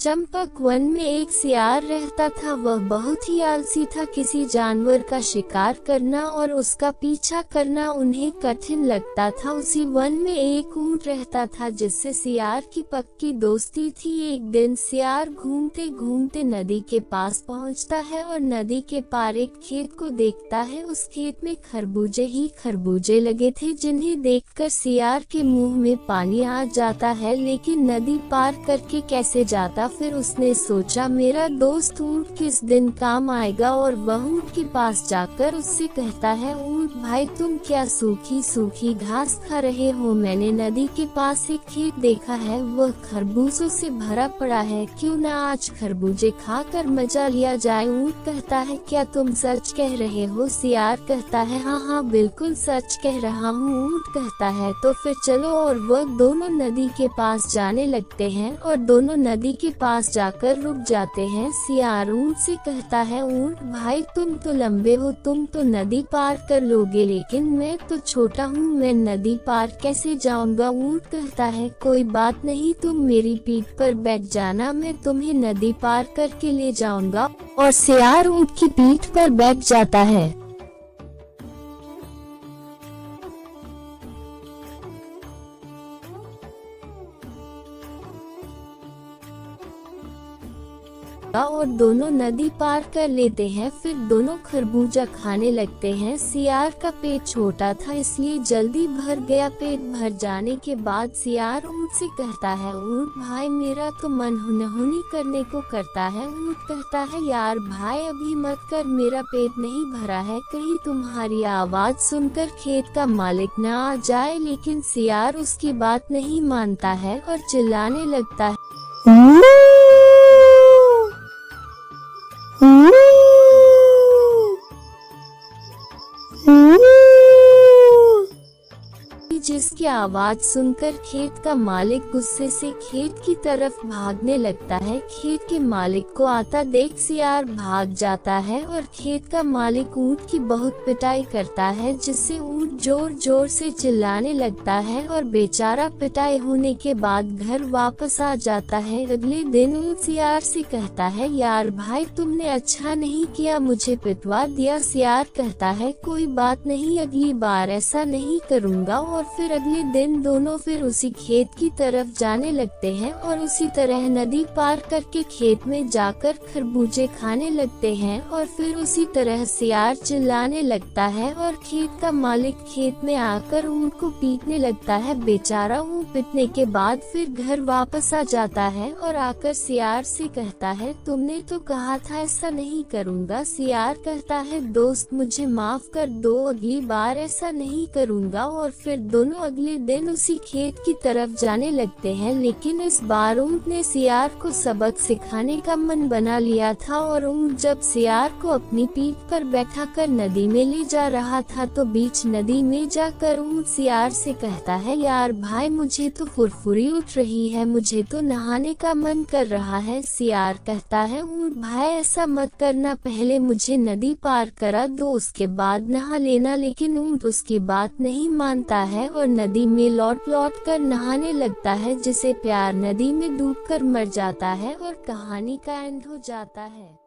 Champak one में एक सियार रहता था। वह बहुत ही आलसी था। किसी जानवर का शिकार करना और उसका पीछा करना उन्हें कठिन लगता था। उसी वन में एक ऊंट रहता था जिससे सियार की पक्की दोस्ती थी। एक दिन सियार घूमते घूमते नदी के पास पहुंचता है और नदी के पार एक खेत को देखता है। उस खेत में खरबूजे ही खरबूजे लगे थे, जिन्हें देखकर सियार के मुंह में पानी आ जाता है। लेकिन नदी पार करके कैसे जाता? फिर उसने सोचा, मेरा दोस्त ऊंट किस दिन काम आएगा। और वह ऊंट के पास जाकर उससे कहता है, ऊंट भाई तुम क्या सूखी सूखी घास खा रहे हो? मैंने नदी के पास एक खेत देखा है, वह खरबूजों से भरा पड़ा है। क्यों ना आज खरबूजे खाकर मजा लिया जाए? ऊंट कहता है, क्या तुम सच कह रहे हो? सियार कहता है, हाँ हाँ बिल्कुल सच कह रहा हूँ। ऊंट कहता है, तो फिर चलो। और वह दोनों नदी के पास जाने लगते हैं और दोनों नदी के पास जाकर रुक जाते हैं। सियार ऊंट से कहता है, ऊंट भाई तुम तो लंबे हो, तुम तो नदी पार कर लोगे, लेकिन मैं तो छोटा हूँ, मैं नदी पार कैसे जाऊंगा? ऊंट कहता है, कोई बात नहीं, तुम मेरी पीठ पर बैठ जाना, मैं तुम्हें नदी पार करके ले जाऊंगा। और सियार ऊंट की पीठ पर बैठ जाता है। और दोनों नदी पार कर लेते हैं। फिर दोनों खरबूजा खाने लगते हैं। सियार का पेट छोटा था इसलिए जल्दी भर गया। पेट भर जाने के बाद सियार ऊंट से कहता है, ऊंट भाई मेरा तो मन हुनहुनी करने को करता है। ऊंट कहता है, यार भाई अभी मत कर, मेरा पेट नहीं भरा है, कहीं तुम्हारी आवाज सुनकर खेत का मालिक न आ जाए। लेकिन सियार उसकी बात नहीं मानता है और चिल्लाने लगता है, जिसकी आवाज सुनकर खेत का मालिक गुस्से से खेत की तरफ भागने लगता है। खेत के मालिक को आता देख सियार भाग जाता है और खेत का मालिक ऊंट की बहुत पिटाई करता है, जिससे ऊंट जोर जोर से चिल्लाने लगता है और बेचारा पिटाई होने के बाद घर वापस आ जाता है। अगले दिन ऊंट सियार से कहता है, यार भाई तुमने अच्छा नहीं किया, मुझे पिटवा दिया। सियार कहता है, कोई बात नहीं, अगली बार ऐसा नहीं करूँगा। और फिर अगले दिन दोनों फिर उसी खेत की तरफ जाने लगते हैं और उसी तरह नदी पार करके खेत में जाकर खरबूजे खाने लगते हैं। और फिर उसी तरह सियार चिल्लाने लगता है और खेत का मालिक खेत में आकर ऊंट को पीटने लगता है। बेचारा ऊंट पीटने के बाद फिर घर वापस आ जाता है और आकर सियार से कहता है, तुमने तो कहा था ऐसा नहीं करूँगा। सियार कहता है, दोस्त मुझे माफ कर दो, अगली बार ऐसा नहीं करूँगा। और फिर दोनों अगले दिन उसी खेत की तरफ जाने लगते हैं। लेकिन इस बार ऊंट ने सियार को सबक सिखाने का मन बना लिया था और ऊंट जब सियार को अपनी पीठ पर बैठाकर नदी में ले जा रहा था तो बीच नदी में जाकर ऊंट सियार से कहता है, यार भाई मुझे तो फुरफुरी उठ रही है, मुझे तो नहाने का मन कर रहा है। सियार कहता है, ऊंट भाई ऐसा मत करना, पहले मुझे नदी पार करा दो, उसके बाद नहा लेना। लेकिन ऊंट उसकी बात नहीं मानता है और नदी में लौट लौट कर नहाने लगता है, जिसे प्यार नदी में डूबकर मर जाता है और कहानी का एंड हो जाता है।